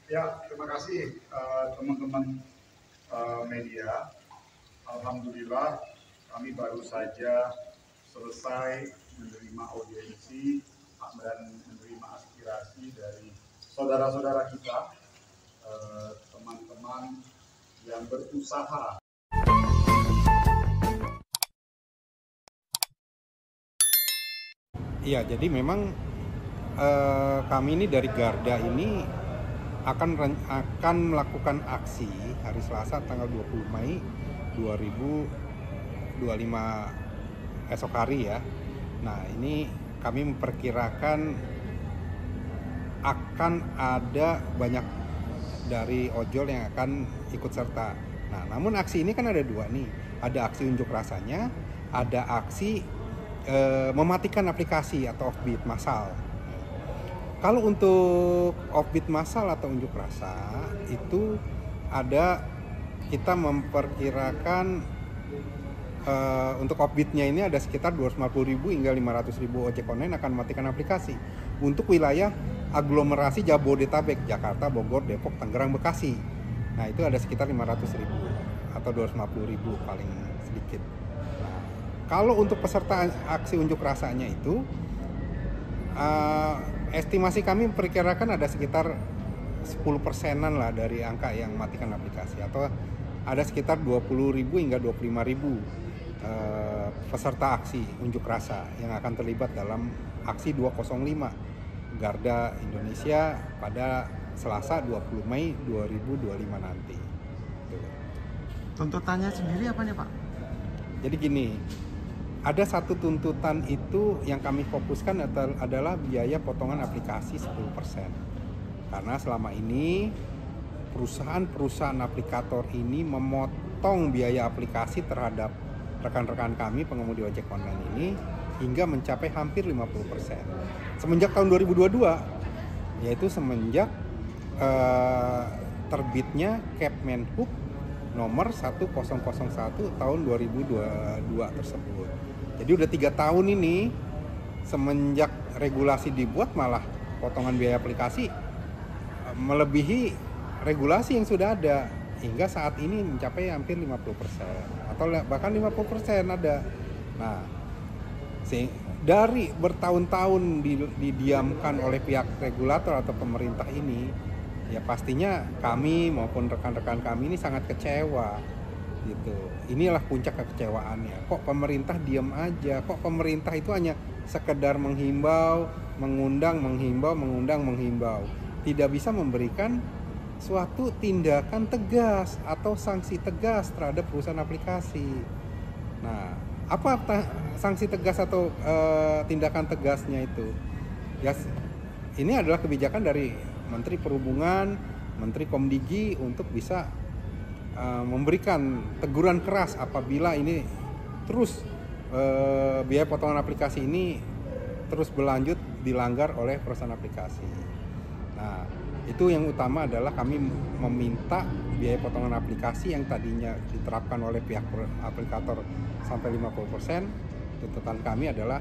Ya, terima kasih teman-teman media. Alhamdulillah kami baru saja selesai menerima audiensi dan menerima aspirasi dari saudara-saudara kita, teman-teman yang berusaha. Iya, jadi memang kami ini dari Garda ini akan melakukan aksi hari Selasa tanggal 20 Mei 2025 esok hari ya. Nah, ini kami memperkirakan akan ada banyak dari ojol yang akan ikut serta. Nah, namun aksi ini kan ada dua nih. Ada aksi unjuk rasanya, ada aksi mematikan aplikasi atau offbeat massal. Kalau untuk offbeat massal atau unjuk rasa itu kita memperkirakan untuk offbeatnya ini ada sekitar 250.000 hingga 500.000 ojek online akan mematikan aplikasi untuk wilayah aglomerasi Jabodetabek, Jakarta, Bogor, Depok, Tangerang, Bekasi. Nah, itu ada sekitar 500.000 atau 250.000 paling sedikit. Nah, kalau untuk peserta aksi unjuk rasanya itu estimasi kami perkirakan ada sekitar 10%-an lah dari angka yang matikan aplikasi, atau ada sekitar 20.000 hingga 25.000 peserta aksi unjuk rasa yang akan terlibat dalam aksi 205 Garda Indonesia pada Selasa 20 Mei 2025 nanti. Tuntutannya sendiri apa nih Pak? Jadi gini, ada satu tuntutan itu yang kami fokuskan adalah biaya potongan aplikasi 10%. Karena selama ini perusahaan-perusahaan aplikator ini memotong biaya aplikasi terhadap rekan-rekan kami pengemudi ojek online ini hingga mencapai hampir 50%. Semenjak tahun 2022, yaitu semenjak terbitnya Kepmenhub nomor 1001 tahun 2022 tersebut. Jadi udah 3 tahun ini semenjak regulasi dibuat, malah potongan biaya aplikasi melebihi regulasi yang sudah ada, hingga saat ini mencapai hampir 50% atau bahkan 50% ada. Nah, dari bertahun-tahun didiamkan oleh pihak regulator atau pemerintah ini, ya pastinya kami maupun rekan-rekan kami ini sangat kecewa gitu. Inilah puncak kekecewaannya. Kok pemerintah diam aja? Kok pemerintah itu hanya sekedar menghimbau, mengundang, menghimbau. Tidak bisa memberikan suatu tindakan tegas atau sanksi tegas terhadap perusahaan aplikasi. Nah, apa sanksi tegas atau tindakan tegasnya itu? Ya, ini adalah kebijakan dari Menteri Perhubungan, Menteri Komdigi untuk bisa memberikan teguran keras apabila ini terus biaya potongan aplikasi ini terus berlanjut dilanggar oleh perusahaan aplikasi. Nah, itu yang utama adalah kami meminta biaya potongan aplikasi yang tadinya diterapkan oleh pihak aplikator sampai 50%, tuntutan kami adalah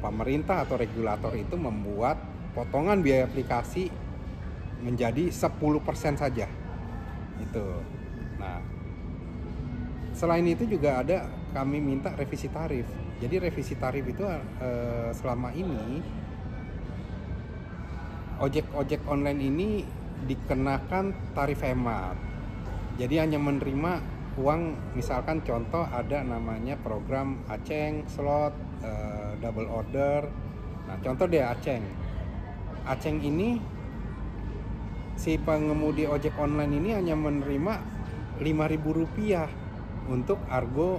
pemerintah atau regulator itu membuat potongan biaya aplikasi menjadi 10% saja. Itu. Nah, selain itu juga kami minta revisi tarif. Jadi revisi tarif itu selama ini ojek online ini dikenakan tarif hemat. Jadi hanya menerima uang, misalkan contoh ada namanya program Aceng, slot, double order. Nah, contoh deh Aceng. Aceng ini si pengemudi ojek online ini hanya menerima Rp5.000 untuk argo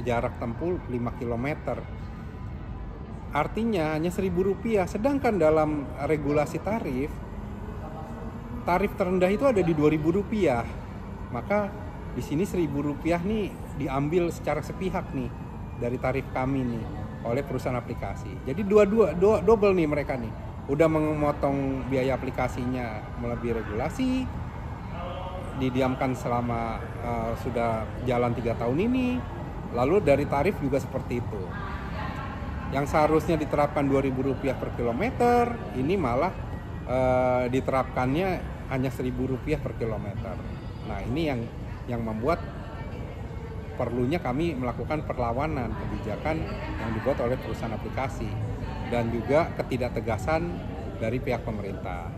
jarak tempuh 5 km. Artinya hanya Rp1.000, sedangkan dalam regulasi tarif terendah itu ada di Rp2.000. Maka di sini Rp1.000 nih diambil secara sepihak nih dari tarif kami nih oleh perusahaan aplikasi. Jadi double nih mereka nih. Udah memotong biaya aplikasinya melebihi regulasi, didiamkan selama sudah jalan 3 tahun ini, lalu dari tarif juga seperti itu. Yang seharusnya diterapkan Rp2.000 per kilometer, ini malah diterapkannya hanya Rp1.000 per kilometer. Nah ini yang membuat perlunya kami melakukan perlawanan kebijakan yang dibuat oleh perusahaan aplikasi dan juga ketidaktegasan dari pihak pemerintah.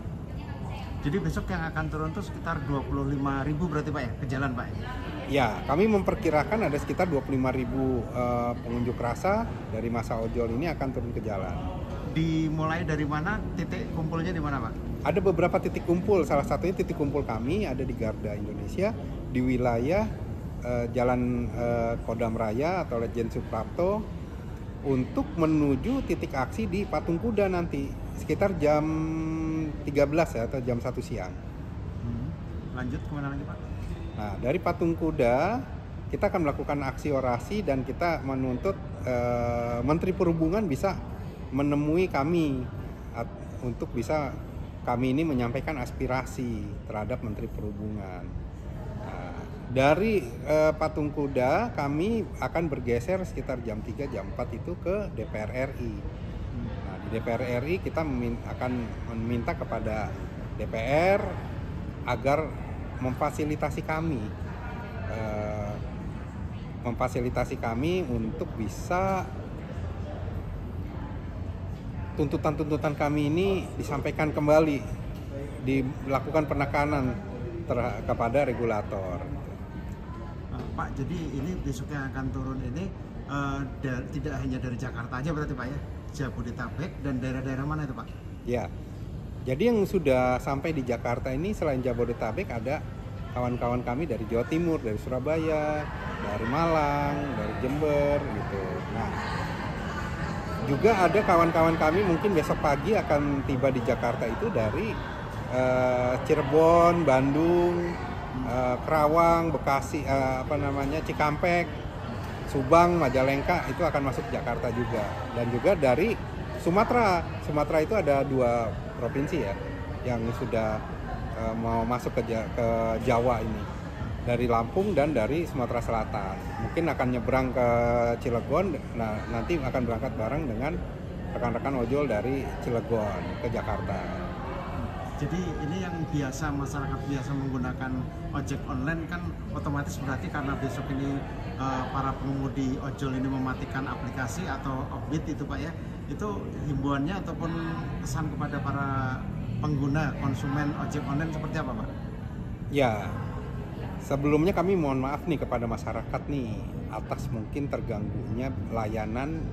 Jadi besok yang akan turun itu sekitar 25.000 berarti Pak ya, ke jalan Pak? Ya, kami memperkirakan ada sekitar 25.000 pengunjuk rasa dari masa ojol ini akan turun ke jalan. Dimulai dari mana, titik kumpulnya di mana Pak? Ada beberapa titik kumpul, salah satunya titik kumpul kami ada di Garda Indonesia, di wilayah Jalan Kodam Raya atau Lejen Suprapto, untuk menuju titik aksi di Patung Kuda nanti sekitar jam 13 ya, atau jam 1 siang. Lanjut kemana lagi Pak? Nah, dari Patung Kuda kita akan melakukan aksi orasi dan kita menuntut Menteri Perhubungan bisa menemui kami untuk bisa kami ini menyampaikan aspirasi terhadap Menteri Perhubungan. Nah, dari Patung Kuda kami akan bergeser sekitar jam 3, jam 4 itu ke DPR RI. Nah, di DPR RI kita akan meminta kepada DPR agar memfasilitasi kami untuk bisa tuntutan-tuntutan kami ini disampaikan kembali, dilakukan penekanan kepada regulator. Pak, jadi ini besok yang akan turun ini tidak hanya dari Jakarta aja berarti Pak ya, Jabodetabek dan daerah-daerah mana itu Pak? Ya, jadi yang sudah sampai di Jakarta ini selain Jabodetabek ada kawan-kawan kami dari Jawa Timur, dari Surabaya, dari Malang, dari Jember gitu. Nah, juga ada kawan-kawan kami mungkin besok pagi akan tiba di Jakarta itu dari Cirebon, Bandung, Kerawang, Bekasi, Cikampek, Subang, Majalengka itu akan masuk Jakarta juga. Dan juga dari Sumatera. Sumatera itu ada 2 provinsi ya yang sudah mau masuk ke Jawa ini, dari Lampung dan dari Sumatera Selatan. Mungkin akan nyebrang ke Cilegon. Nah, nanti akan berangkat bareng dengan rekan-rekan ojol dari Cilegon ke Jakarta. Jadi ini yang masyarakat biasa menggunakan ojek online kan otomatis berarti karena besok ini para pengemudi ojol ini mematikan aplikasi atau offbeat itu Pak ya, itu himbauannya ataupun pesan kepada para pengguna konsumen ojek online seperti apa Pak? Ya, sebelumnya kami mohon maaf nih kepada masyarakat nih atas mungkin terganggunya layanan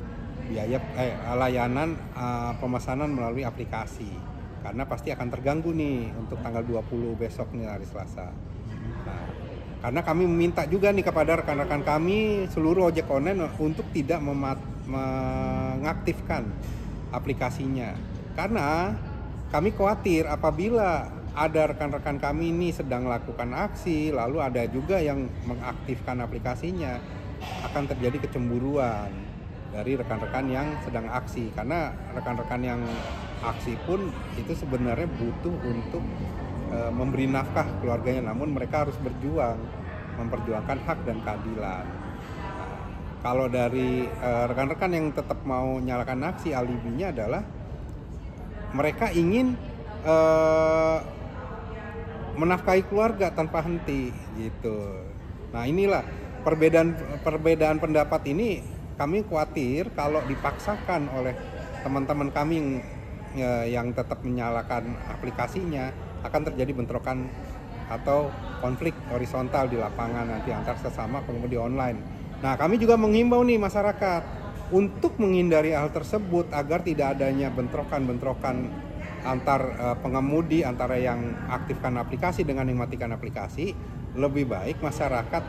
pemesanan melalui aplikasi, karena pasti akan terganggu nih untuk tanggal 20 besok nih, hari Selasa. Nah, karena kami meminta juga nih kepada rekan-rekan kami seluruh ojek online untuk tidak mengaktifkan aplikasinya, karena kami khawatir apabila ada rekan-rekan kami ini sedang melakukan aksi, lalu ada juga yang mengaktifkan aplikasinya, akan terjadi kecemburuan dari rekan-rekan yang sedang aksi. Karena rekan-rekan yang aksi pun itu sebenarnya butuh untuk memberi nafkah keluarganya, namun mereka harus berjuang, memperjuangkan hak dan keadilan. Nah, kalau dari rekan-rekan yang tetap mau nyalakan aksi, alibinya adalah mereka ingin menafkahi keluarga tanpa henti gitu. Nah, inilah perbedaan pendapat ini. Kami khawatir kalau dipaksakan oleh teman-teman kami yang tetap menyalakan aplikasinya, akan terjadi bentrokan atau konflik horizontal di lapangan nanti antar sesama pengemudi online. Nah, kami juga menghimbau nih masyarakat untuk menghindari hal tersebut agar tidak adanya bentrokan antar pengemudi, antara yang aktifkan aplikasi dengan yang matikan aplikasi. Lebih baik masyarakat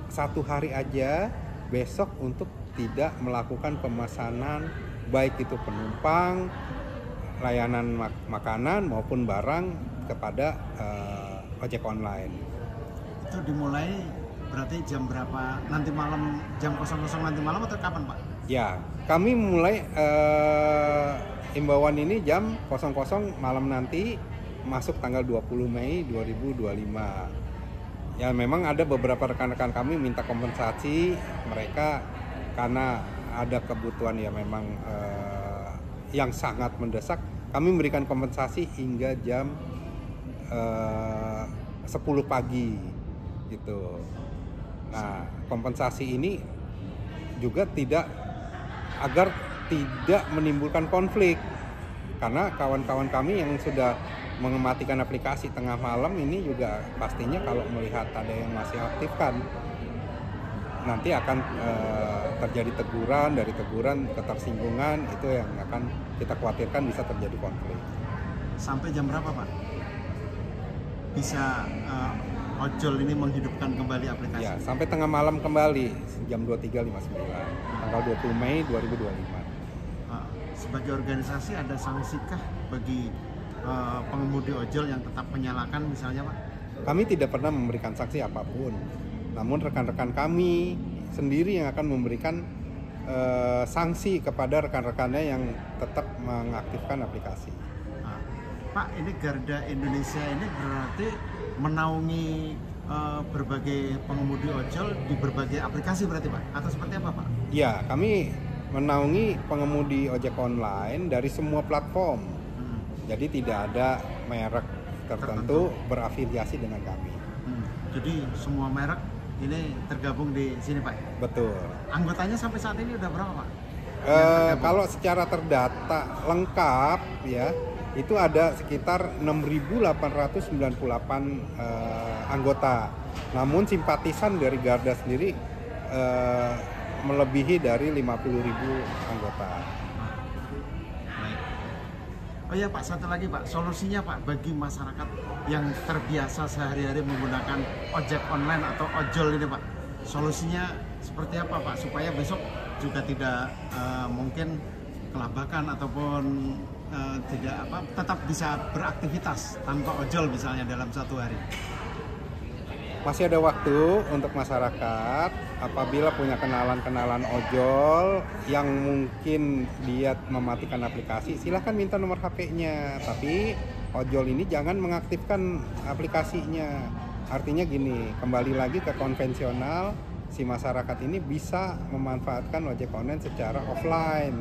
1 hari aja besok untuk tidak melakukan pemesanan, baik itu penumpang, layanan makanan maupun barang kepada ojek online. Itu dimulai berarti jam berapa nanti malam, jam 00 nanti malam atau kapan Pak? Ya, kami mulai imbauan ini jam 00 malam nanti, masuk tanggal 20 Mei 2025. Ya, memang ada beberapa rekan-rekan kami minta kompensasi mereka karena ada kebutuhan ya memang yang sangat mendesak, kami memberikan kompensasi hingga jam 10 pagi gitu. Nah, kompensasi ini juga agar tidak menimbulkan konflik, karena kawan-kawan kami yang sudah mematikan aplikasi tengah malam ini juga pastinya kalau melihat ada yang masih aktifkan, nanti akan terjadi teguran, dari teguran ketersinggungan, itu yang akan kita khawatirkan bisa terjadi konflik. Sampai jam berapa Pak bisa ojol ini menghidupkan kembali aplikasi? Ya, sampai tengah malam kembali, jam 23.59, tanggal 20 Mei 2025. Sebagai organisasi ada sangsikah bagi pengemudi ojol yang tetap menyalakan misalnya Pak? Kami tidak pernah memberikan sanksi apapun, namun rekan-rekan kami sendiri yang akan memberikan sanksi kepada rekan-rekannya yang tetap mengaktifkan aplikasi. Pak, ini Garda Indonesia ini berarti menaungi berbagai pengemudi ojol di berbagai aplikasi berarti Pak? Atau seperti apa Pak? Ya, kami menaungi pengemudi ojek online dari semua platform. Jadi tidak ada merek tertentu berafiliasi dengan kami. Jadi semua merek ini tergabung di sini Pak? Betul. Anggotanya sampai saat ini udah berapa Pak? Kalau secara terdata lengkap ya, itu ada sekitar 6.898 anggota. Namun simpatisan dari Garda sendiri melebihi dari 50.000 anggota. Baik. Oh ya Pak, satu lagi Pak, solusinya Pak bagi masyarakat yang terbiasa sehari-hari menggunakan ojek online atau ojol ini Pak, solusinya seperti apa Pak supaya besok juga tidak mungkin kelabakan ataupun tetap bisa beraktivitas tanpa ojol misalnya dalam satu hari? Masih ada waktu untuk masyarakat apabila punya kenalan ojol yang mungkin dia mematikan aplikasi, silahkan minta nomor HP-nya. Tapi ojol ini jangan mengaktifkan aplikasinya. Artinya gini, kembali lagi ke konvensional, si masyarakat ini bisa memanfaatkan ojek online secara offline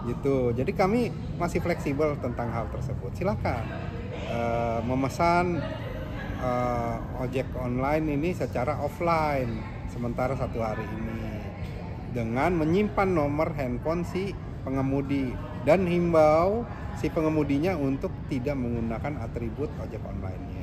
gitu. Jadi kami masih fleksibel tentang hal tersebut. Silahkan memesan ojek online ini secara offline sementara satu hari ini dengan menyimpan nomor handphone si pengemudi dan himbau si pengemudinya untuk tidak menggunakan atribut ojek online-nya.